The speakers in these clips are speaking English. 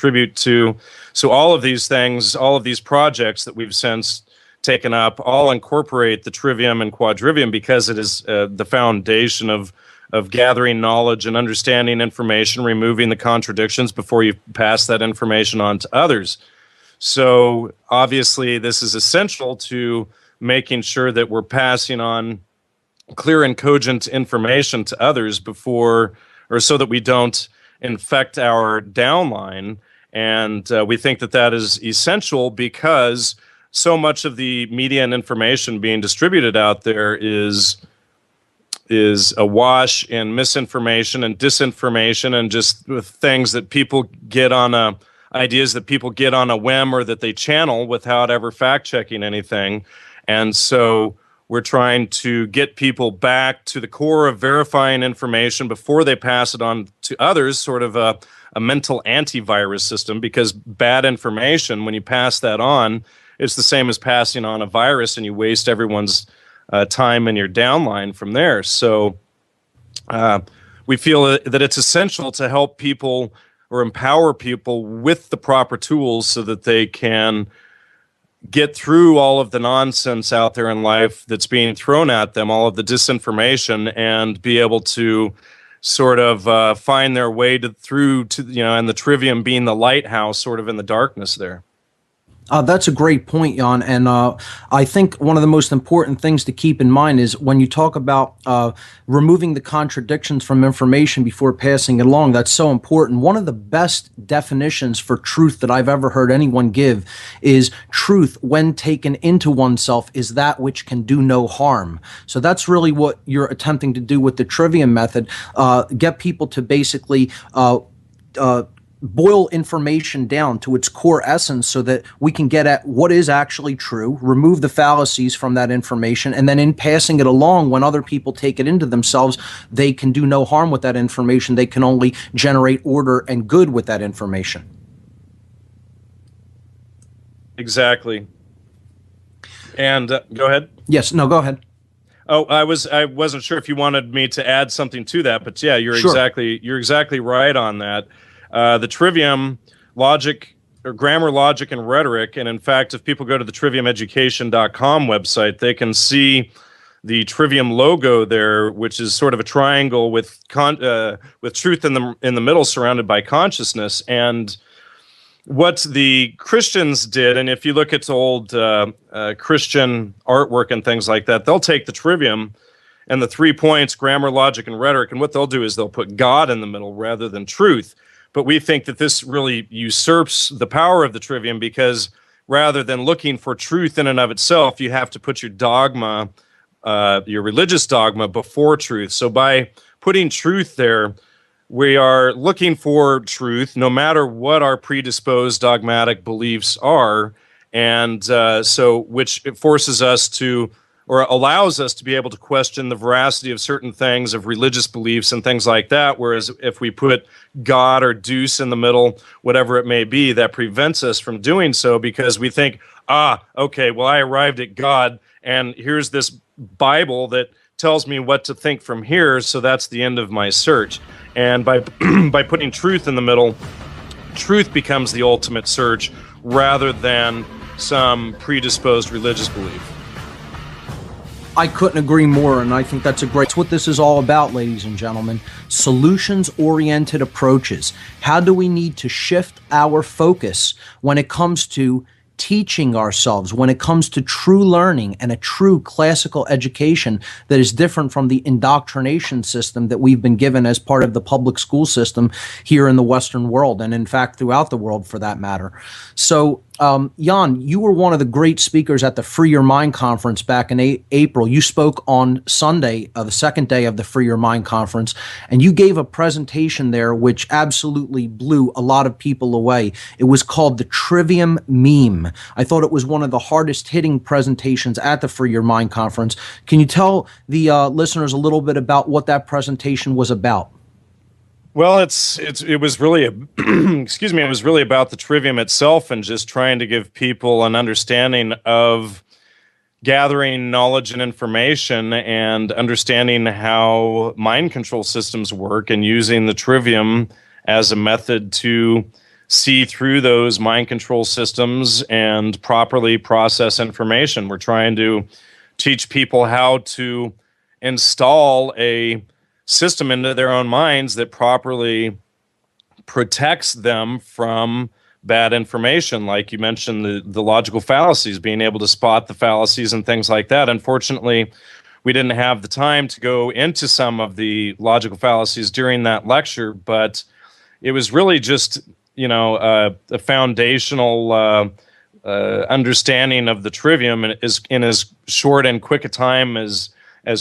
contribute to. So all of these things, all of these projects that we've since taken up, all incorporate the Trivium and Quadrivium because it is the foundation of gathering knowledge and understanding information, removing the contradictions before you pass that information on to others. So obviously this is essential to making sure that we're passing on clear and cogent information to others before, or so that we don't infect our downline. And we think that that is essential because so much of the media and information being distributed out there is awash in misinformation and disinformation and just things that people get on ideas that people get on a whim or that they channel without ever fact-checking anything. And so we're trying to get people back to the core of verifying information before they pass it on to others, sort of a mental antivirus system, because bad information, when you pass that on, it's the same as passing on a virus, and you waste everyone's time in your downline from there. So we feel that it's essential to help people or empower people with the proper tools so that they can get through all of the nonsense out there in life that's being thrown at them, all of the disinformation, and be able to sort of find their way through to, and the Trivium being the lighthouse sort of in the darkness there. That's a great point, Jan. And I think one of the most important things to keep in mind is when you talk about removing the contradictions from information before passing it along, that's so important. One of the best definitions for truth that I've ever heard anyone give is truth, when taken into oneself, is that which can do no harm. So that's really what you're attempting to do with the Trivium method, get people to basically boil information down to its core essence so that we can get at what is actually true, remove the fallacies from that information, and then in passing it along, when other people take it into themselves, they can do no harm with that information. They can only generate order and good with that information. Exactly. And go ahead. Yes, no, go ahead. Oh, I wasn't sure if you wanted me to add something to that, but yeah, you're Sure. exactly right on that. The Trivium logic, or grammar, logic, and rhetoric, and in fact, if people go to the triviumeducation.com website, they can see the Trivium logo there, which is sort of a triangle with truth in the middle, surrounded by consciousness. And what the Christians did, and if you look at old Christian artwork and things like that, they'll take the Trivium and the 3 points, grammar, logic, and rhetoric, and what they'll do is they'll put God in the middle rather than truth. But we think that this really usurps the power of the Trivium, because rather than looking for truth in and of itself, you have to put your dogma, your religious dogma, before truth. So by putting truth there, we are looking for truth no matter what our predisposed dogmatic beliefs are. And so which it forces us to, or allows us to be able to question the veracity of certain things, of religious beliefs and things like that. Whereas if we put God or Deuce in the middle, whatever it may be, that prevents us from doing so, because we think, okay, well, I arrived at God, and here's this Bible that tells me what to think from here, so that's the end of my search. And by by putting truth in the middle, truth becomes the ultimate search rather than some predisposed religious belief. I couldn't agree more, and I think that's what this is all about, ladies and gentlemen. Solutions-oriented approaches. How do we need to shift our focus when it comes to teaching ourselves, when it comes to true learning and a true classical education that is different from the indoctrination system that we've been given as part of the public school system here in the Western world, and in fact throughout the world for that matter. So Jan, you were one of the great speakers at the Free Your Mind conference back in April. You spoke on Sunday, the second day of the Free Your Mind conference, and you gave a presentation there which absolutely blew a lot of people away. It was called the Trivium Meme. I thought it was one of the hardest hitting presentations at the Free Your Mind conference. Can you tell the listeners a little bit about what that presentation was about? Well, it was really excuse me, it was really about the Trivium itself, and just trying to give people an understanding of gathering knowledge and information and understanding how mind control systems work, and using the Trivium as a method to see through those mind control systems and properly process information. We're trying to teach people how to install a system into their own minds that properly protects them from bad information. Like you mentioned, the logical fallacies, being able to spot the fallacies and things like that. Unfortunately, we didn't have the time to go into some of the logical fallacies during that lecture, but it was really just, a foundational understanding of the trivium in as short and quick a time as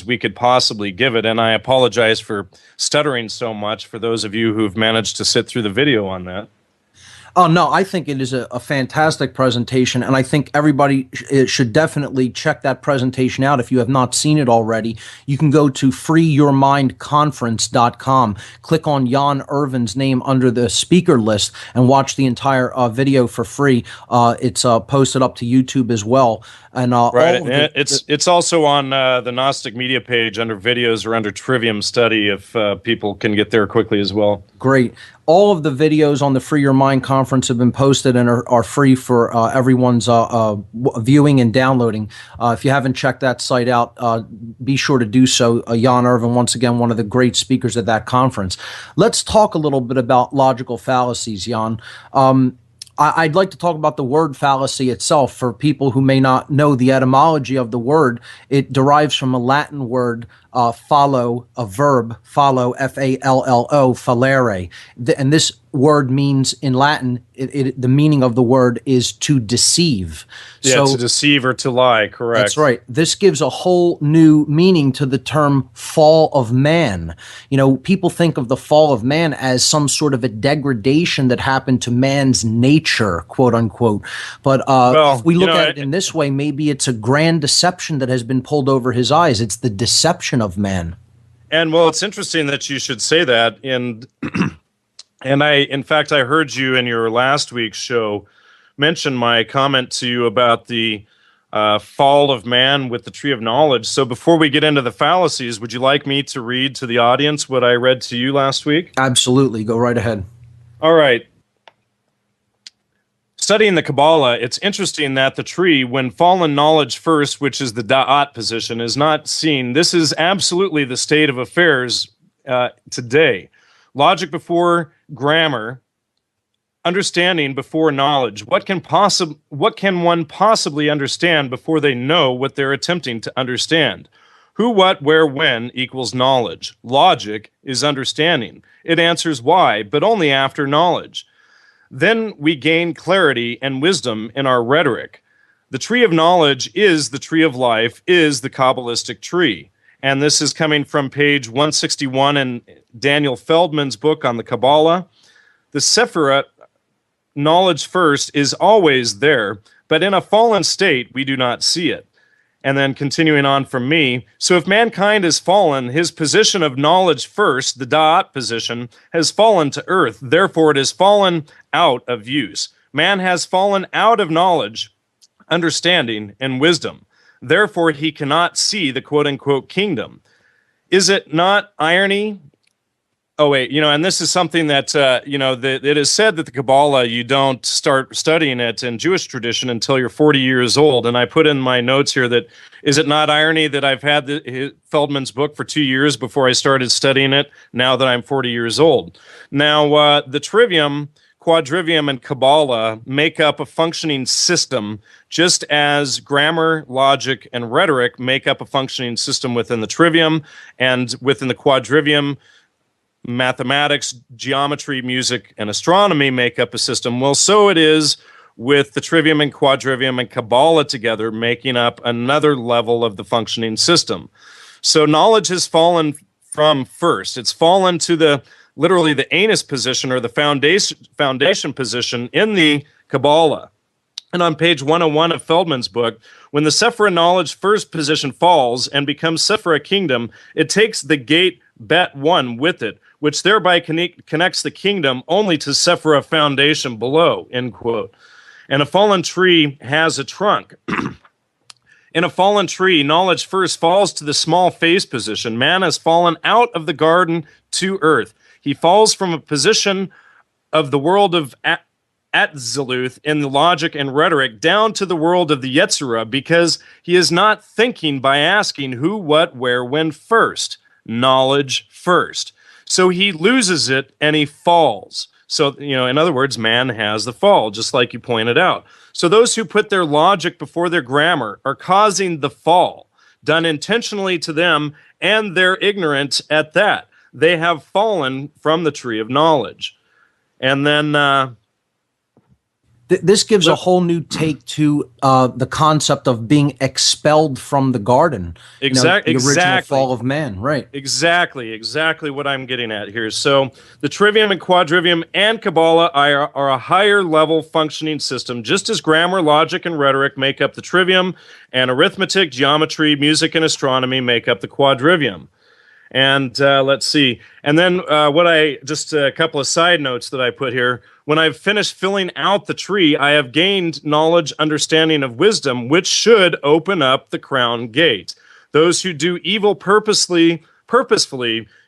we could possibly give it. And I apologize for stuttering so much for those of you who've managed to sit through the video on that. Oh, no, I think it is a fantastic presentation, and I think everybody should definitely check that presentation out if you have not seen it already. You can go to freeyourmindconference.com, click on Jan Irvin's name under the speaker list, and watch the entire video for free. It's posted up to YouTube as well. And right, it's also on the Gnostic Media page under videos or under Trivium Study if people can get there quickly as well. Great. All of the videos on the Free Your Mind conference have been posted and are free for everyone's viewing and downloading. If you haven't checked that site out, be sure to do so. Jan Irvin, once again, one of the great speakers at that conference. Let's talk a little bit about logical fallacies, Jan. I'd like to talk about the word fallacy itself for people who may not know the etymology of the word. It derives from a Latin word, follow, a verb, follow, F-A-L-L-O, fallere. And this word means in Latin, the meaning of the word is to deceive. Yeah, to deceive or to lie, correct. That's right. This gives a whole new meaning to the term fall of man. People think of the fall of man as some sort of a degradation that happened to man's nature, quote unquote. But if we look at it in this way, maybe it's a grand deception that has been pulled over his eyes. It's the deception of man. And well, it's interesting that you should say that. And in fact, I heard you in your last week's show mention my comment to you about the fall of man with the tree of knowledge. So before we get into the fallacies, would you like me to read to the audience what I read to you last week? Absolutely. Go right ahead. All right. Studying the Kabbalah, it's interesting that the tree, when fallen knowledge first, which is the da'at position, is not seen. This is absolutely the state of affairs today. Logic before grammar, understanding before knowledge. What can one possibly understand before they know what they're attempting to understand? Who, what, where, when equals knowledge. Logic is understanding. It answers why, but only after knowledge. Then we gain clarity and wisdom in our rhetoric. The tree of knowledge is the tree of life, is the Kabbalistic tree. And this is coming from page 161 in Daniel Feldman's book on the Kabbalah. The Sephirah, knowledge first, is always there, but in a fallen state, we do not see it. And then continuing on from me, so if mankind has fallen, his position of knowledge first, the da'at position, has fallen to earth. Therefore, it has fallen out of use. Man has fallen out of knowledge, understanding, and wisdom. Therefore, he cannot see the quote-unquote kingdom. Is it not irony? Oh, wait, and this is something that, it is said that the Kabbalah, you don't start studying it in Jewish tradition until you're 40 years old. And I put in my notes here that, is it not irony that I've had Feldman's book for 2 years before I started studying it, now that I'm 40 years old? Now, the Trivium, Quadrivium, and Kabbalah make up a functioning system, just as grammar, logic, and rhetoric make up a functioning system within the Trivium, and within the Quadrivium, mathematics, geometry, music, and astronomy make up a system. Well, so it is with the Trivium and Quadrivium and Kabbalah together, making up another level of the functioning system. So knowledge has fallen from first. It's fallen to literally the anus position, or the foundation position in the Kabbalah. And on page 101 of Feldman's book, when the Sephirah knowledge first position falls and becomes Sephirah kingdom, it takes the gate bet 1 with it, which thereby connects the kingdom only to Sephirah foundation below, end quote. And a fallen tree has a trunk. In a fallen tree, knowledge first falls to the small phase position. Man has fallen out of the garden to earth. He falls from a position of the world of Atziluth in the logic and rhetoric down to the world of the Yetzirah, because he is not thinking by asking who, what, where, when first. Knowledge first. So he loses it and he falls. So, in other words, man has the fall, just like you pointed out. So those who put their logic before their grammar are causing the fall, done intentionally to them, and they're ignorant at that. They have fallen from the tree of knowledge. And then this gives a whole new take to the concept of being expelled from the garden. Exactly. The original fall of man, right? Exactly what I'm getting at here. So the Trivium and Quadrivium and Kabbalah are a higher level functioning system, just as grammar, logic, and rhetoric make up the Trivium, and arithmetic, geometry, music, and astronomy make up the Quadrivium. And let's see. And then just a couple of side notes that I put here. When I've finished filling out the tree, I have gained knowledge, understanding of wisdom, which should open up the crown gate. Those who do evil purposefully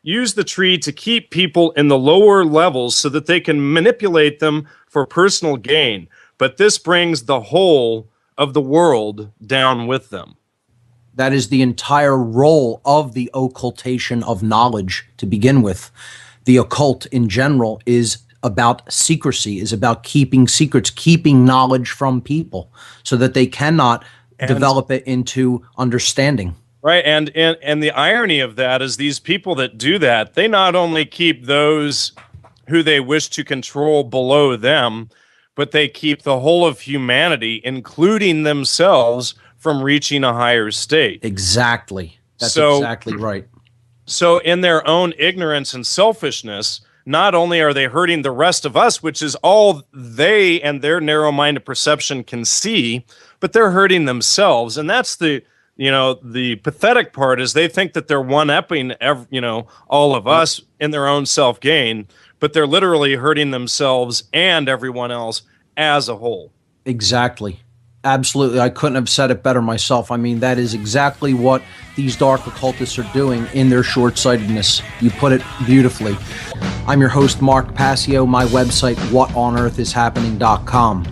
use the tree to keep people in the lower levels so that they can manipulate them for personal gain. But this brings the whole of the world down with them. That is the entire role of the occultation of knowledge to begin with. The occult in general is about secrecy, is about keeping secrets, keeping knowledge from people so that they cannot develop it into understanding. Right, and the irony of that is these people that do that, they not only keep those who they wish to control below them, but they keep the whole of humanity, including themselves, from reaching a higher state. Exactly. That's exactly right. So in their own ignorance and selfishness, not only are they hurting the rest of us, which is all they and their narrow-minded perception can see, but they're hurting themselves. And that's the pathetic part, is they think that they're one-upping, all of us in their own self-gain, but they're literally hurting themselves and everyone else as a whole. Exactly. Absolutely. I couldn't have said it better myself. I mean, that is exactly what these dark occultists are doing in their short-sightedness. You put it beautifully. I'm your host, Mark Passio. My website, whatonearthishappening.com.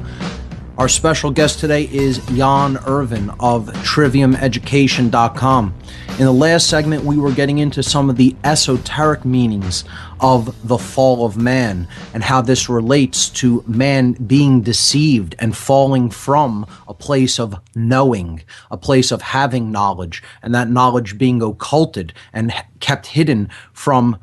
Our special guest today is Jan Irvin of triviumeducation.com. In the last segment, we were getting into some of the esoteric meanings of the fall of man and how this relates to man being deceived and falling from a place of knowing, a place of having knowledge, and that knowledge being occulted and kept hidden from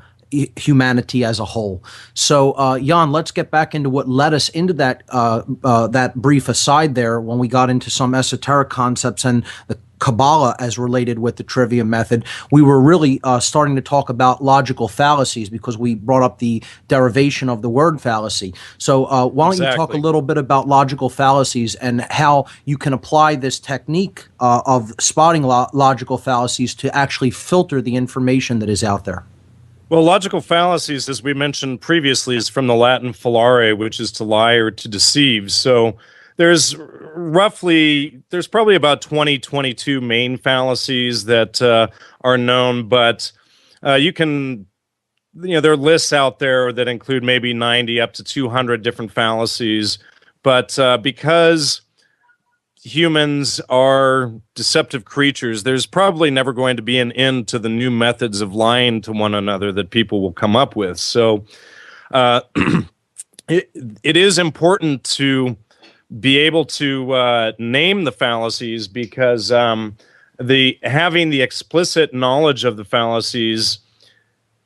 humanity as a whole. So, Jan, let's get back into what led us into that brief aside there when we got into some esoteric concepts and the Kabbalah as related with the Trivium method. We were really starting to talk about logical fallacies because we brought up the derivation of the word fallacy. So why don't you talk a little bit about logical fallacies and how you can apply this technique of spotting logical fallacies to actually filter the information that is out there? Well, logical fallacies, as we mentioned previously, is from the Latin fallare, which is to lie or to deceive. So there's probably about 22 main fallacies that are known, but there are lists out there that include maybe 90 up to 200 different fallacies. But because humans are deceptive creatures, there's probably never going to be an end to the new methods of lying to one another that people will come up with. So it is important to be able to name the fallacies, because having the explicit knowledge of the fallacies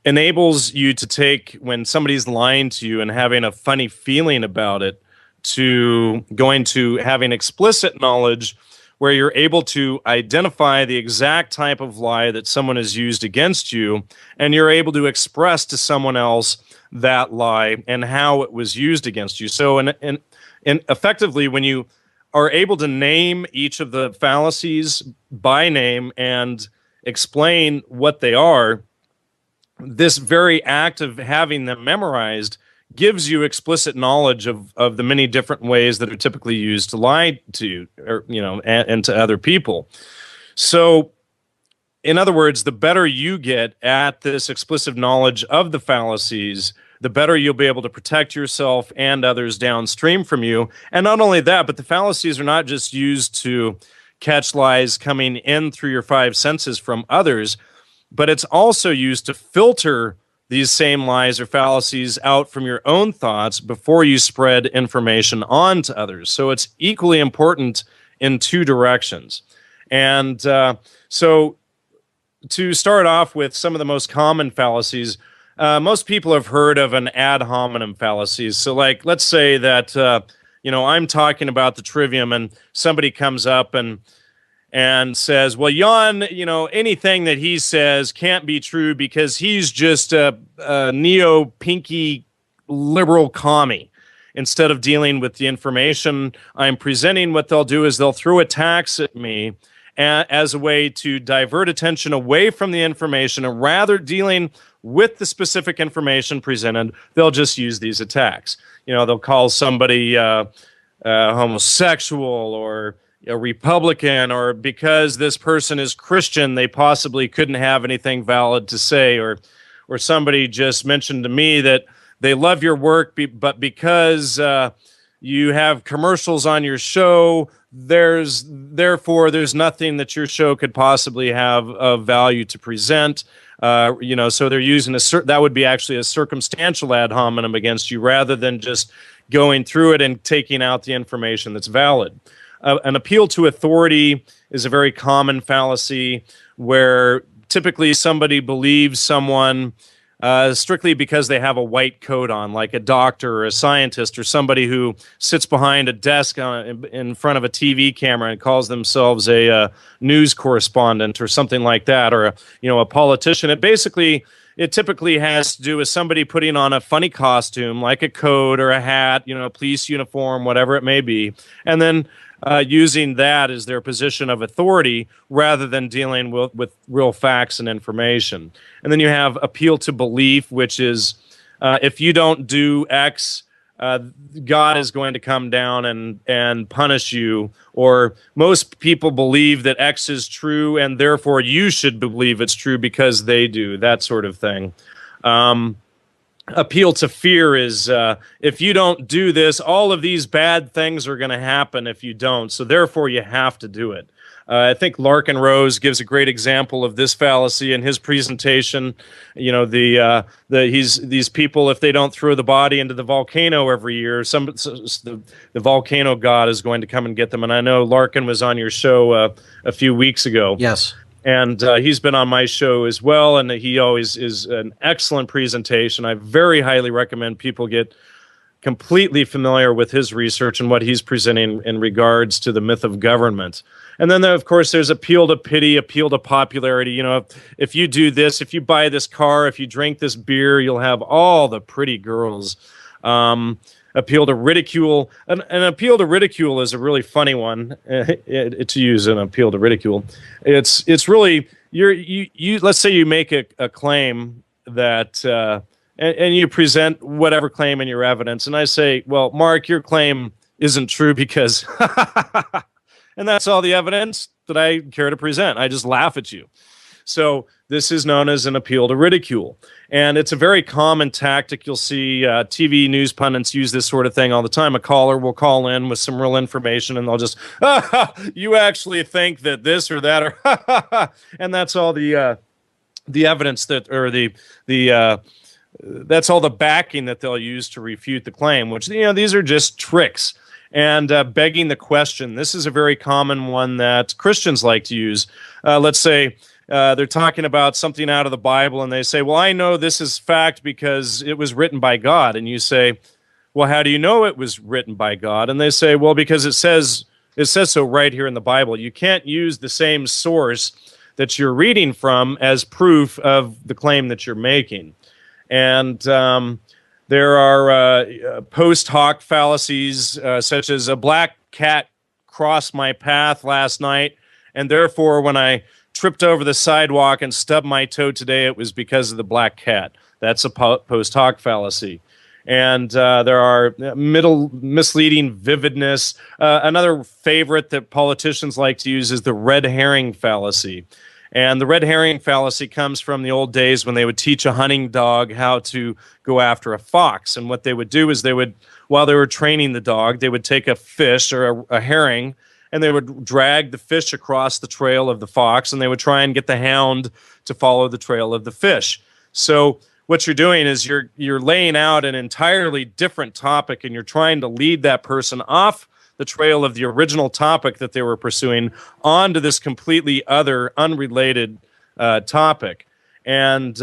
enables you to take, when somebody's lying to you and having a funny feeling about it, to going to having explicit knowledge where you're able to identify the exact type of lie that someone has used against you, and you're able to express to someone else that lie and how it was used against you. So and effectively, when you are able to name each of the fallacies by name and explain what they are, this very act of having them memorized gives you explicit knowledge of the many different ways that are typically used to lie to you, or, and to other people. So, in other words, the better you get at this explicit knowledge of the fallacies, the better you'll be able to protect yourself and others downstream from you. And not only that, but the fallacies are not just used to catch lies coming in through your five senses from others, but it's also used to filter these same lies or fallacies out from your own thoughts before you spread information on to others. So it's equally important in two directions. And so to start off with some of the most common fallacies, most people have heard of an ad hominem fallacies. So like, let's say that, I'm talking about the Trivium and somebody comes up and says, well, Jan, anything that he says can't be true because he's just a neo-pinky liberal commie. Instead of dealing with the information I'm presenting, what they'll do is they'll throw attacks at me as a way to divert attention away from the information, and rather dealing with the specific information presented, they'll just use these attacks. They'll call somebody homosexual or a Republican, or because this person is Christian, they possibly couldn't have anything valid to say, or somebody just mentioned to me that they love your work, but because you have commercials on your show, therefore there's nothing that your show could possibly have of value to present. So they're using that would be actually a circumstantial ad hominem against you, rather than just going through it and taking out the information that's valid. An appeal to authority is a very common fallacy, where typically somebody believes someone strictly because they have a white coat on, like a doctor or a scientist or somebody who sits behind a desk in front of a TV camera and calls themselves a news correspondent or something like that, or a politician. It typically has to do with somebody putting on a funny costume, like a coat or a hat, a police uniform, whatever it may be, and then using that as their position of authority rather than dealing with real facts and information. And then you have appeal to belief, which is if you don't do X, God is going to come down and punish you, or most people believe that X is true and therefore you should believe it's true because they do, that sort of thing. Appeal to fear is if you don't do this, all of these bad things are going to happen if you don't, so therefore you have to do it. I think Larkin Rose gives a great example of this fallacy in his presentation. These people, if they don't throw the body into the volcano every year, the volcano god is going to come and get them. And I know Larkin was on your show a few weeks ago. Yes. And he's been on my show as well, and he always is an excellent presentation. I very highly recommend people get completely familiar with his research and what he's presenting in regards to the myth of government. And then, of course, there's appeal to pity, appeal to popularity. If you do this, if you buy this car, if you drink this beer, you'll have all the pretty girls. Appeal to ridicule. An appeal to ridicule is a really funny one to use. An appeal to ridicule. It's really you. Let's say you make a claim that and you present whatever claim in your evidence, and I say, well, Mark, your claim isn't true because, and that's all the evidence that I care to present. I just laugh at you. So this is known as an appeal to ridicule. And it's a very common tactic. You'll see TV news pundits use this sort of thing all the time. A caller will call in with some real information, and they'll just, you actually think that this or that, or and that's all the evidence that, or that's all the backing that they'll use to refute the claim, which, these are just tricks. And begging the question, this is a very common one that Christians like to use. Let's say they're talking about something out of the Bible, and they say, well, I know this is fact because it was written by God. And you say, well, how do you know it was written by God? And they say, well, because it says so right here in the Bible. You can't use the same source that you're reading from as proof of the claim that you're making. And there are post hoc fallacies, such as a black cat crossed my path last night, and therefore when I tripped over the sidewalk and stubbed my toe today, it was because of the black cat. That's a post hoc fallacy. And there are misleading vividness. Another favorite that politicians like to use is the red herring fallacy. And the red herring fallacy comes from the old days when they would teach a hunting dog how to go after a fox. And what they would do is they would, while they were training the dog, they would take a fish or a herring, and they would drag the fish across the trail of the fox, and they would try and get the hound to follow the trail of the fish. So what you're doing is you're laying out an entirely different topic, and you're trying to lead that person off the trail of the original topic that they were pursuing onto this completely other, unrelated topic. And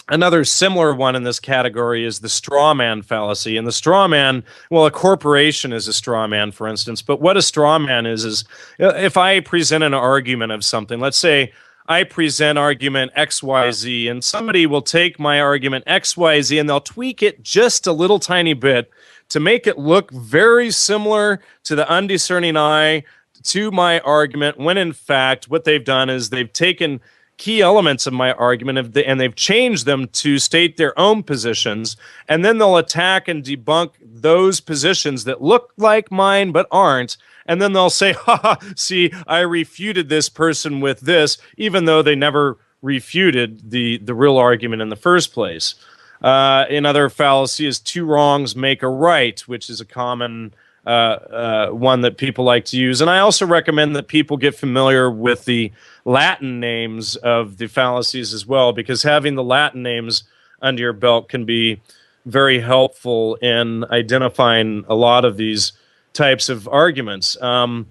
another similar one in this category is the straw man fallacy. And the straw man, well, a corporation is a straw man, for instance. But what a straw man is if I present an argument of something, let's say I present argument XYZ, and somebody will take my argument XYZ and they'll tweak it just a little tiny bit to make it look very similar to the undiscerning eye to my argument, when in fact what they've done is they've taken key elements of my argument and they've changed them to state their own positions, and then they'll attack and debunk those positions that look like mine but aren't, and then they'll say, ha, see, I refuted this person with this, even though they never refuted the real argument in the first place. Another fallacy is two wrongs make a right, which is a common one that people like to use. And I also recommend that people get familiar with the Latin names of the fallacies as well, because having the Latin names under your belt can be very helpful in identifying a lot of these types of arguments. Jan,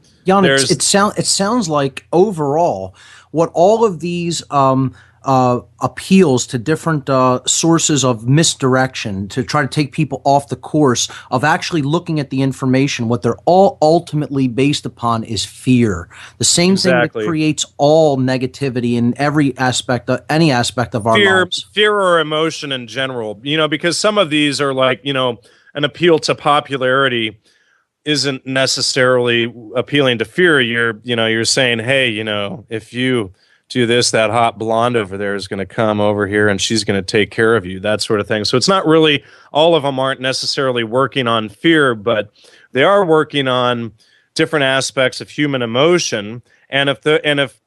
it sounds like overall what all of these appeals to different sources of misdirection to try to take people off the course of actually looking at the information, what they're all ultimately based upon is fear. The same thing that creates all negativity in every aspect of any aspect of our lives. Fear or emotion in general, because some of these are like, an appeal to popularity isn't necessarily appealing to fear. You're saying, hey, if you do this, that hot blonde over there is going to come over here and she's going to take care of you, that sort of thing. So it's not really, all of them aren't necessarily working on fear, but they are working on different aspects of human emotion. And if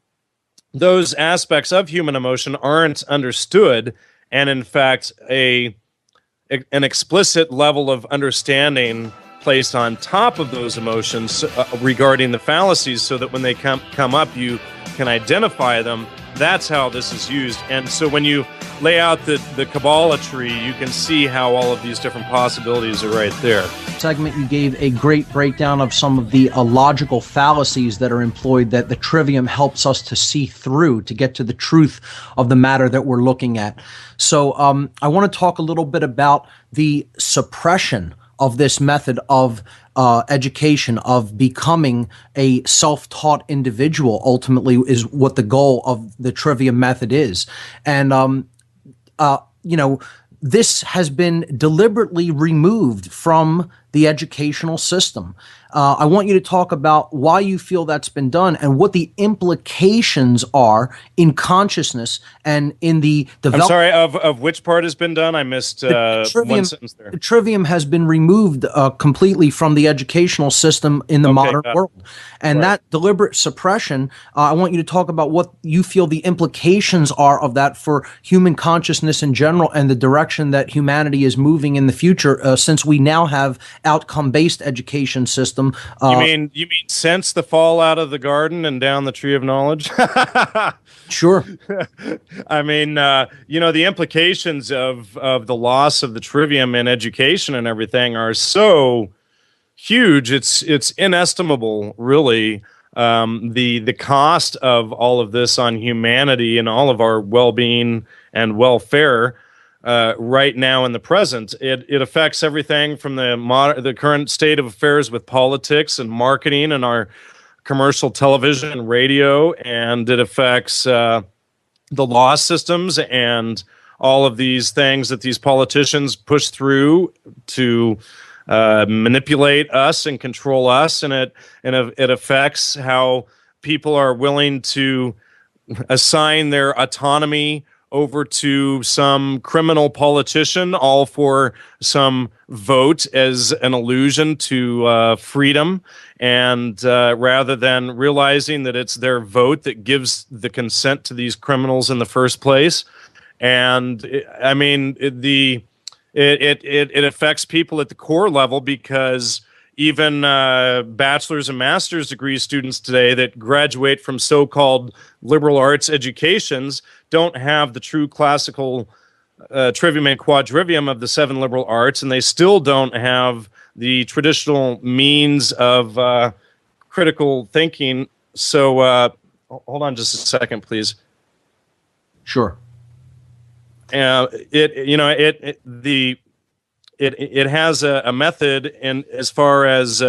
those aspects of human emotion aren't understood, and in fact an explicit level of understanding placed on top of those emotions regarding the fallacies, so that when they come up, you can identify them. That's how this is used. And so when you lay out the Kabbalah tree, you can see how all of these different possibilities are right there. Segment, you gave a great breakdown of some of the logical fallacies that are employed that the Trivium helps us to see through to get to the truth of the matter that we're looking at. So I want to talk a little bit about the suppression of this method of education, of becoming a self-taught individual, ultimately is what the goal of the Trivium method is. And, this has been deliberately removed from the educational system. I want you to talk about why you feel that's been done and what the implications are in consciousness and in the development. I'm sorry, of which part has been done? I missed one sentence there. The Trivium has been removed completely from the educational system in the modern world. And that deliberate suppression, I want you to talk about what you feel the implications are of that for human consciousness in general and the direction that humanity is moving in the future, since we now have outcome-based education system. You mean since the fall out of the garden and down the tree of knowledge? Sure. I mean, the implications of the loss of the Trivium in education and everything are so huge. It's inestimable, really. The cost of all of this on humanity and all of our well-being and welfare right now in the present. It affects everything from the current state of affairs with politics and marketing and our commercial television and radio, and it affects the law systems and all of these things that these politicians push through to manipulate us and control us, and it affects how people are willing to assign their autonomy over to some criminal politician, all for some vote as an allusion to freedom. And rather than realizing that it's their vote that gives the consent to these criminals in the first place. And I mean, it affects people at the core level, because even bachelor's and master's degree students today that graduate from so-called liberal arts educations don't have the true classical trivium and quadrivium of the 7 liberal arts, and they still don't have the traditional means of critical thinking. So hold on just a second, please. Sure. It has a method, and as far as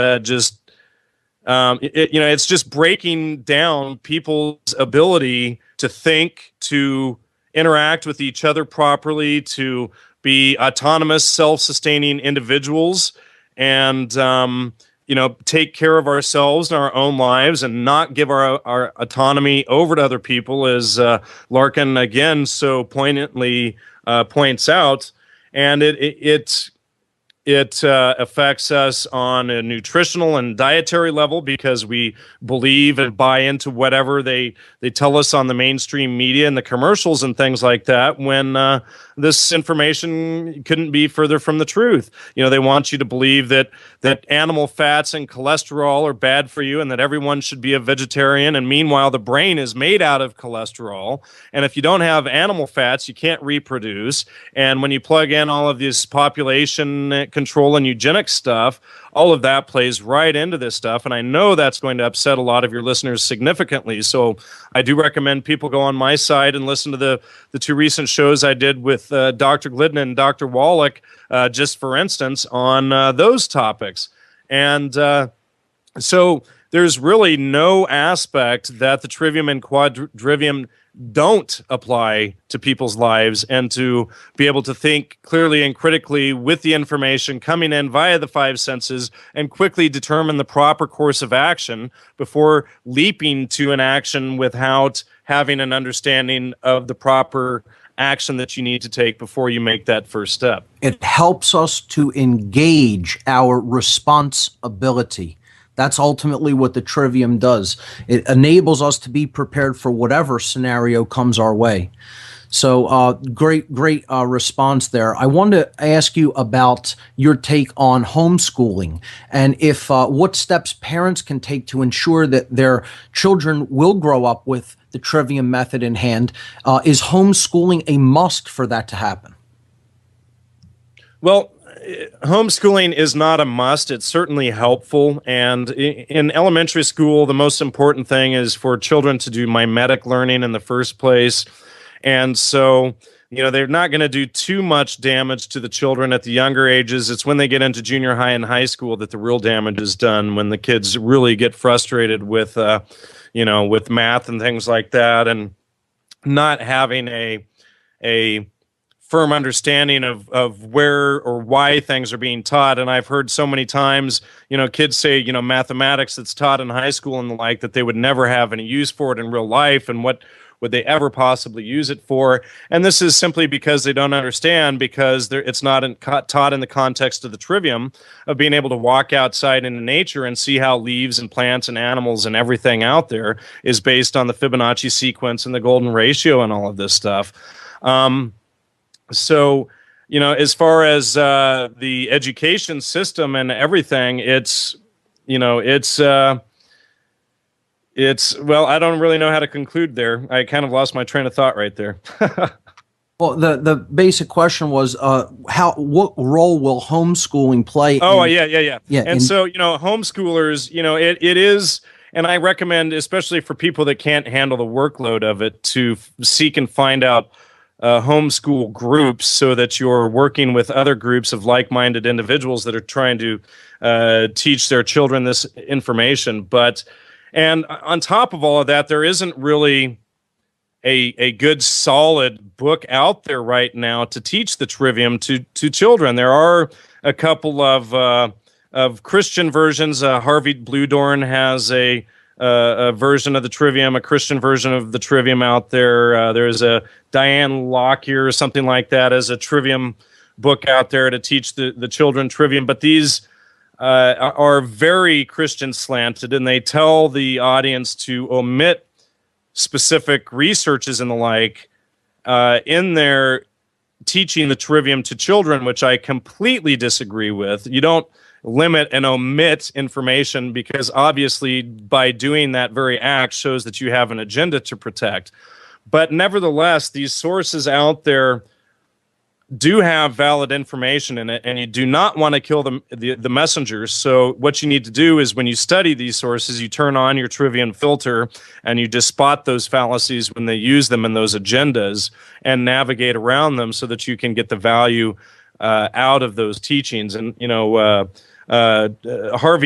it's just breaking down people's ability to think, to interact with each other properly, to be autonomous, self-sustaining individuals, and take care of ourselves and our own lives, and not give our autonomy over to other people, as Larkin again so poignantly points out. And it affects us on a nutritional and dietary level, because we believe and buy into whatever they tell us on the mainstream media and the commercials and things like that, when this information couldn't be further from the truth. They want you to believe that animal fats and cholesterol are bad for you, and that everyone should be a vegetarian. And meanwhile, the brain is made out of cholesterol. And if you don't have animal fats, you can't reproduce. And when you plug in all of this population control and eugenics stuff, all of that plays right into this stuff. And I know that's going to upset a lot of your listeners significantly. So I do recommend people go on my site and listen to the 2 recent shows I did with Dr. Glidden and Dr. Wallach, just for instance, on those topics. And so there's really no aspect that the trivium and quadrivium don't apply to people's lives, and to be able to think clearly and critically with the information coming in via the 5 senses, and quickly determine the proper course of action before leaping to an action without having an understanding of the proper action that you need to take before you make that first step. It helps us to engage our responsibility. That's ultimately what the trivium does. It enables us to be prepared for whatever scenario comes our way. So great response there. I wanted to ask you about your take on homeschooling, and if what steps parents can take to ensure that their children will grow up with the trivium method in hand. Is homeschooling a must for that to happen? Well, homeschooling is not a must. It's certainly helpful. And in elementary school, the most important thing is for children to do mimetic learning in the first place. And so, they're not going to do too much damage to the children at the younger ages. It's when they get into junior high and high school that the real damage is done, when the kids really get frustrated with, with math and things like that, and not having a firm understanding of where or why things are being taught. And I've heard so many times, kids say, mathematics that's taught in high school and the like, that they would never have any use for it in real life, and what would they ever possibly use it for? And this is simply because they don't understand, because it's not taught in the context of the trivium of being able to walk outside into nature and see how leaves and plants and animals and everything out there is based on the Fibonacci sequence and the golden ratio and all of this stuff. So, as far as the education system and everything, it's well, I don't really know how to conclude there. I kind of lost my train of thought right there. Well, the basic question was, what role will homeschooling play? Yeah. And so, homeschoolers, it is, and I recommend, especially for people that can't handle the workload of it, to seek and find out homeschool groups, so that you're working with other groups of like-minded individuals that are trying to teach their children this information. And on top of all of that, there isn't really a good solid book out there right now to teach the trivium to children. There are a couple of Christian versions. Harvey Bluedorn has a a version of the Trivium, a Christian version of the Trivium out there. There's a Diane Lockyer or something like that as a Trivium book out there to teach the children Trivium. But these are very Christian slanted, and they tell the audience to omit specific researches and the like in their teaching the Trivium to children, which I completely disagree with. You don't limit and omit information, because obviously by doing that very act shows that you have an agenda to protect. But nevertheless, these sources out there do have valid information in it, and you do not want to kill the messengers. So what you need to do is, when you study these sources, you turn on your Trivium filter and you just spot those fallacies when they use them in those agendas and navigate around them so that you can get the value out of those teachings. And Harvey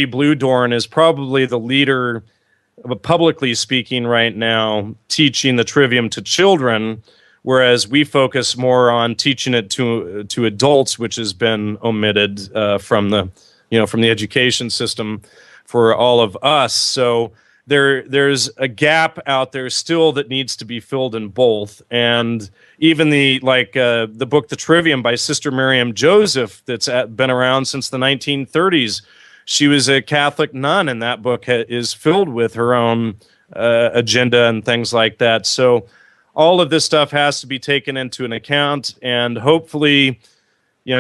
Bluedorn is probably the leader, publicly speaking right now, teaching the Trivium to children, whereas we focus more on teaching it to adults, which has been omitted from the education system for all of us. So there's a gap out there still that needs to be filled in both. And even the book The Trivium by Sister Miriam Joseph, that's been around since the 1930s. She was a Catholic nun, and that book is filled with her own agenda and things like that. So all of this stuff has to be taken into an account, and hopefully,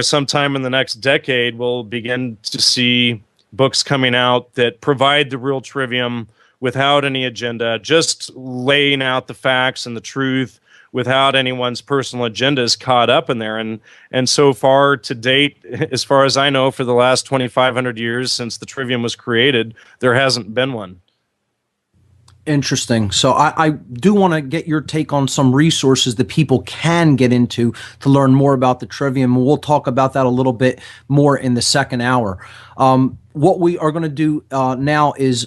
sometime in the next decade, we'll begin to see books coming out that provide the real Trivium without any agenda, just laying out the facts and the truth without anyone's personal agendas caught up in there. And so far to date, as far as I know, for the last 2,500 years since the Trivium was created, there hasn't been one. Interesting. So I do want to get your take on some resources that people can get into to learn more about the Trivium. We'll talk about that a little bit more in the second hour. What we are going to do now is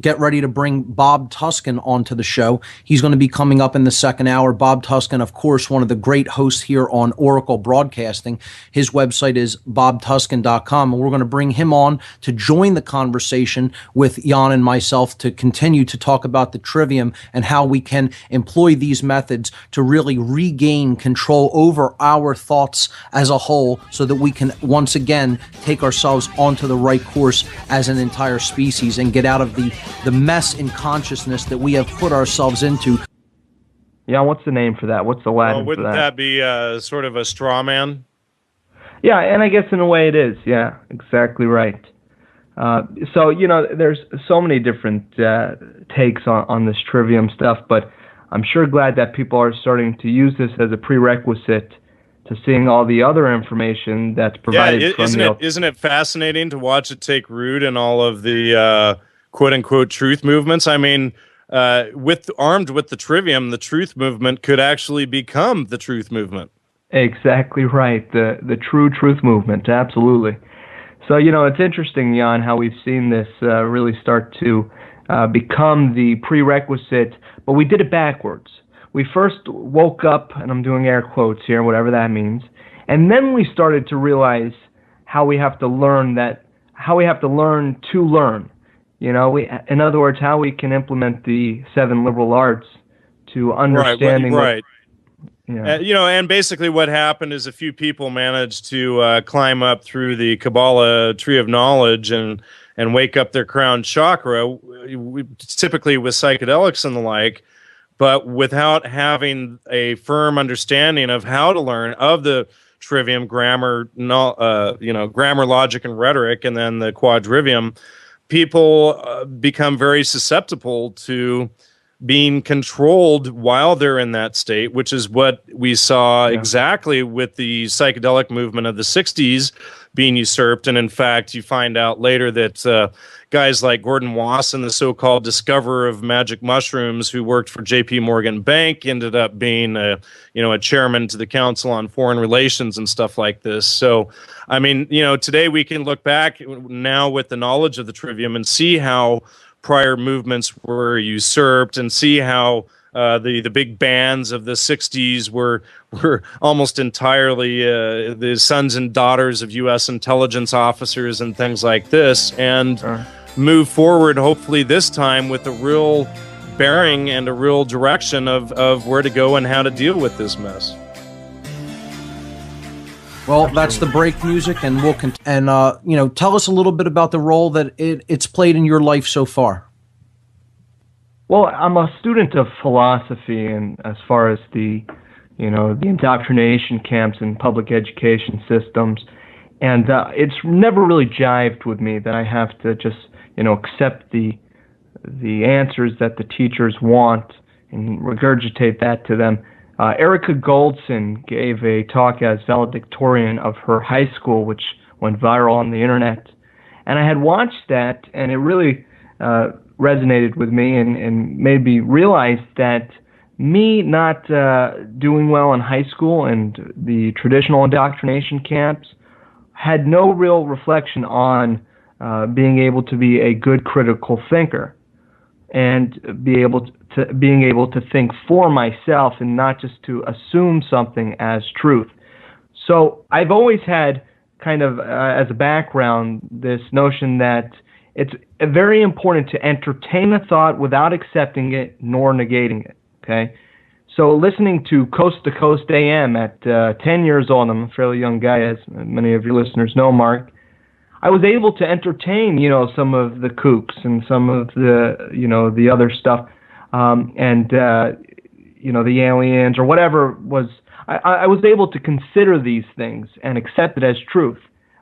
get ready to bring Bob Tuscan onto the show. He's going to be coming up in the second hour. Bob Tuscan, of course, one of the great hosts here on Oracle Broadcasting. His website is bobtuscan.com, and we're going to bring him on to join the conversation with Jan and myself to continue to talk about the Trivium and how we can employ these methods to really regain control over our thoughts as a whole, so that we can once again take ourselves onto the right course as an entire species and get out of the mess in consciousness that we have put ourselves into. Yeah, what's the name for that? What's the Latin wouldn't for that? Wouldn't that be sort of a straw man? Yeah, and I guess in a way it is. Yeah, exactly right. So, there's so many different takes on this Trivium stuff, but I'm sure glad that people are starting to use this as a prerequisite to seeing all the other information that's provided from isn't it fascinating to watch it take root in all of the quote-unquote truth movements? I mean, armed with the Trivium, the truth movement could actually become the truth movement. Exactly right, the true truth movement, absolutely. So, it's interesting, Jan, how we've seen this really start to become the prerequisite, but we did it backwards. We first woke up, and I'm doing air quotes here, whatever that means, and then we started to realize how we have to learn to learn. In other words, how we can implement the 7 liberal arts to understanding. Right. And basically what happened is a few people managed to climb up through the Kabbalah tree of knowledge and wake up their crown chakra, typically with psychedelics and the like, but without having a firm understanding of how to learn of the Trivium, grammar, logic, and rhetoric, and then the quadrivium, people become very susceptible to being controlled while they're in that state, which is what we saw exactly with the psychedelic movement of the 60s being usurped. And in fact, you find out later that guys like Gordon Wasson, the so-called discoverer of magic mushrooms, who worked for J.P. Morgan Bank, ended up being a chairman to the Council on Foreign Relations and stuff like this. So, I mean, today we can look back now with the knowledge of the Trivium and see how prior movements were usurped, and see how the big bands of the 60s were almost entirely the sons and daughters of U.S. intelligence officers and things like this. And move forward, hopefully this time with a real bearing and a real direction of where to go and how to deal with this mess. Well, that's the break music, and we'll tell us a little bit about the role that it's played in your life so far. Well, I'm a student of philosophy, and as far as the indoctrination camps and public education systems, and it's never really jived with me that I have to just accept the answers that the teachers want and regurgitate that to them. Erica Goldson gave a talk as valedictorian of her high school, which went viral on the internet. And I had watched that, and it really resonated with me and made me realize that me not doing well in high school and the traditional indoctrination camps had no real reflection on being able to be a good critical thinker and being able to think for myself and not just to assume something as truth. So I've always had kind of as a background this notion that it's very important to entertain a thought without accepting it nor negating it. Okay, so listening to Coast to Coast AM at 10 years old, I'm a fairly young guy, as many of your listeners know, Mark. I was able to entertain, some of the kooks and some of the other stuff, and the aliens or whatever was. I was able to consider these things and accept it as truth,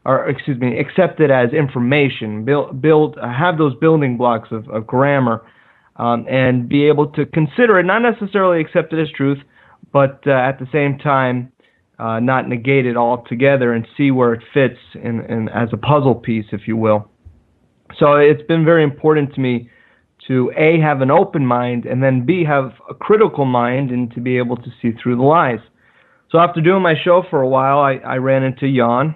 accept it as information. Have those building blocks of grammar, and be able to consider it, not necessarily accept it as truth, but at the same time. Not negate it altogether and see where it fits in as a puzzle piece, if you will. So it's been very important to me to A, have an open mind, and then B, have a critical mind and to be able to see through the lies. So after doing my show for a while, I ran into Jan,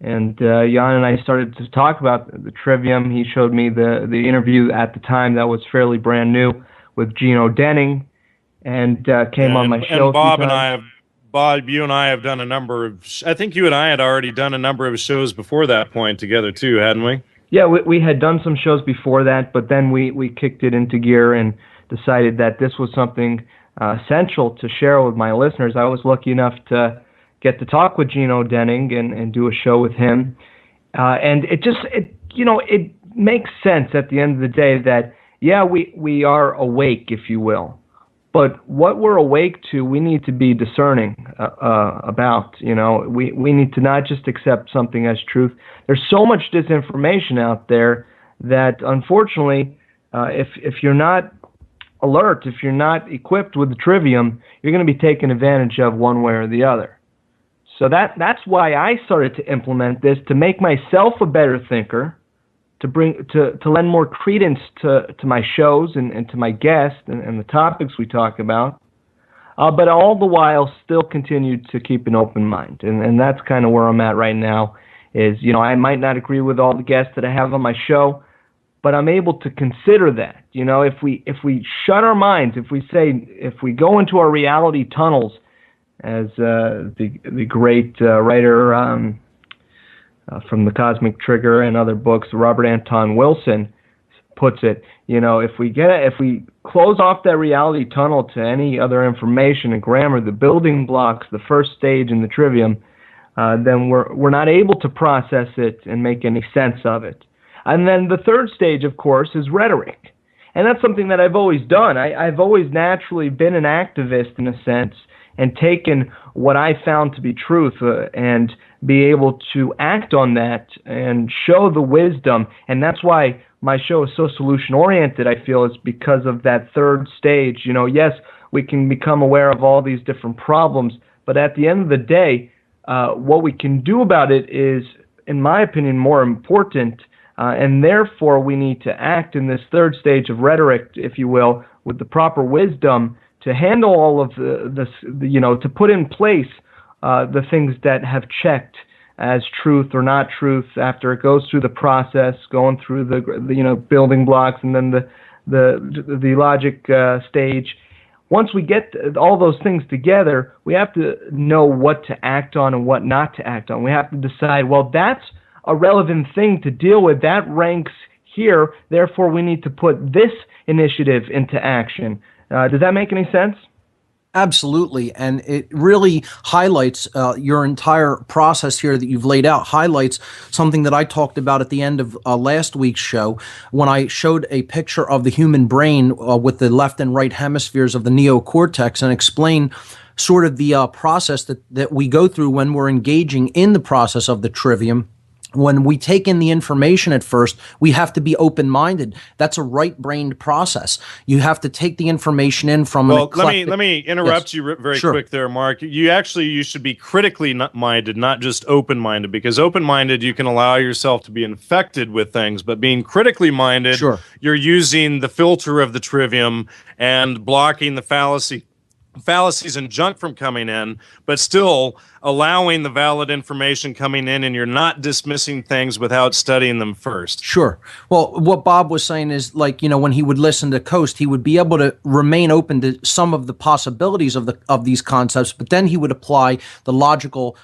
and Jan and I started to talk about the Trivium. He showed me the interview at the time that was fairly brand new with Gino Denning, and came on my show. And Bob, you and I have done a number of. I think you and I had already done a number of shows before that point together too, hadn't we? Yeah, we had done some shows before that, but then we kicked it into gear and decided that this was something essential to share with my listeners. I was lucky enough to get to talk with Gino Denning and do a show with him, and it makes sense at the end of the day that we are awake, if you will. But what we're awake to, we need to be discerning about. We need to not just accept something as truth. There's so much disinformation out there that, unfortunately, if you're not alert, if you're not equipped with the Trivium, you're going to be taken advantage of one way or the other. So that's why I started to implement this, to make myself a better thinker, to lend more credence to my shows and to my guests and the topics we talk about, but all the while still continue to keep an open mind. And that's kind of where I'm at right now is, I might not agree with all the guests that I have on my show, but I'm able to consider that. If we shut our minds, if we go into our reality tunnels, as the great writer from The Cosmic Trigger and other books, Robert Anton Wilson puts it, if we close off that reality tunnel to any other information and grammar, the building blocks, the first stage in the Trivium, then we're not able to process it and make any sense of it. And then the third stage, of course, is rhetoric. And that's something that I've always done. I've always naturally been an activist in a sense and taken what I found to be truth and be able to act on that and show the wisdom. And that's why my show is so solution-oriented, I feel, is because of that third stage. Yes, we can become aware of all these different problems, but at the end of the day, what we can do about it is, in my opinion, more important, and therefore we need to act in this third stage of rhetoric, if you will, with the proper wisdom to handle all of to put in place the things that have checked as truth or not truth after it goes through the process, going through the building blocks and then the logic stage. Once we get all those things together, we have to know what to act on and what not to act on. We have to decide, well, that's a relevant thing to deal with. That ranks here, therefore we need to put this initiative into action. Does that make any sense? Absolutely, and it really highlights your entire process here that you've laid out, highlights something that I talked about at the end of last week's show when I showed a picture of the human brain with the left and right hemispheres of the neocortex and explained sort of the process that we go through when we're engaging in the process of the trivium. When we take in the information at first, we have to be open-minded. That's a right-brained process. You have to take the information in from an eclectic... let me interrupt you very quick there, Mark. You should be critically minded, not just open-minded, because open-minded, you can allow yourself to be infected with things, but being critically minded, you're using the filter of the trivium and blocking the fallacies and junk from coming in, but still allowing the valid information coming in, and you're not dismissing things without studying them first. Sure. Well, what Bob was saying is, like, when he would listen to Coast, he would be able to remain open to some of the possibilities of these concepts, but then he would apply the logical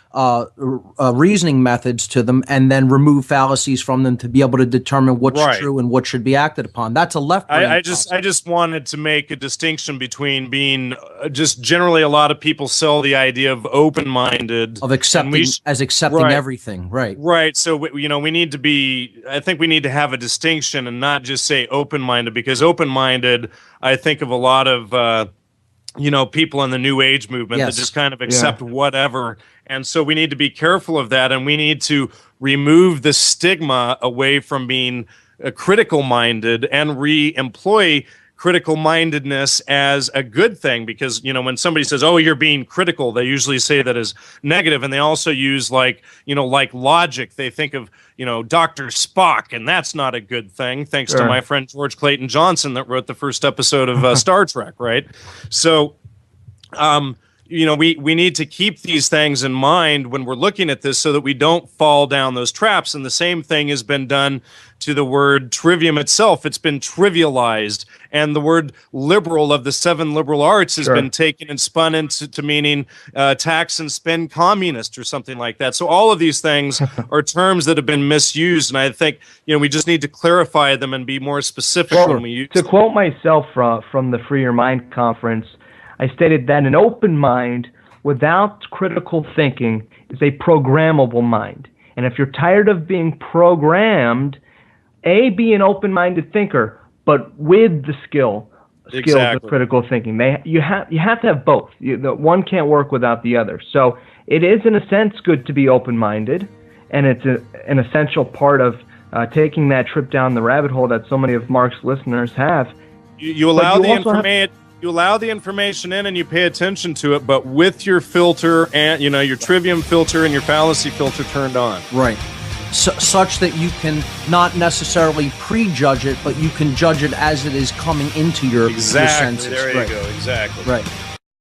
reasoning methods to them and then remove fallacies from them to be able to determine what's true and what should be acted upon. That's a left brain. I just wanted to make a distinction between being just generally a lot of people sell the idea of open-minded, of accepting everything, right. So we need to be, I think we need to have a distinction and not just say open-minded, because open-minded, I think of a lot of people in the New Age movement that just kind of accept whatever, and so we need to be careful of that, and we need to remove the stigma away from being critical-minded and re-employ critical mindedness as a good thing, because when somebody says, "Oh, you're being critical," they usually say that as negative, and they also use like logic. They think of Dr. Spock, and that's not a good thing. Thanks to my friend George Clayton Johnson that wrote the first episode of Star Trek, right? So, we need to keep these things in mind when we're looking at this, so that we don't fall down those traps. And the same thing has been done to the word trivium itself. It's been trivialized, and the word liberal of the 7 liberal arts has been taken and spun into meaning tax and spend communist or something like that. So all of these things are terms that have been misused, and I think we just need to clarify them and be more specific when we use them. To quote myself from the Free Your Mind conference, I stated that an open mind without critical thinking is a programmable mind. And if you're tired of being programmed, be an open-minded thinker, but with the skills of critical thinking. You have to have both. The one can't work without the other. So it is, in a sense, good to be open-minded, and it's an essential part of taking that trip down the rabbit hole that so many of Mark's listeners have. You allow the information. You allow the information in and you pay attention to it, but with your filter and your trivium filter and your fallacy filter turned on. Right. Such that you can not necessarily prejudge it, but you can judge it as it is coming into your senses. There you go. Exactly. Right.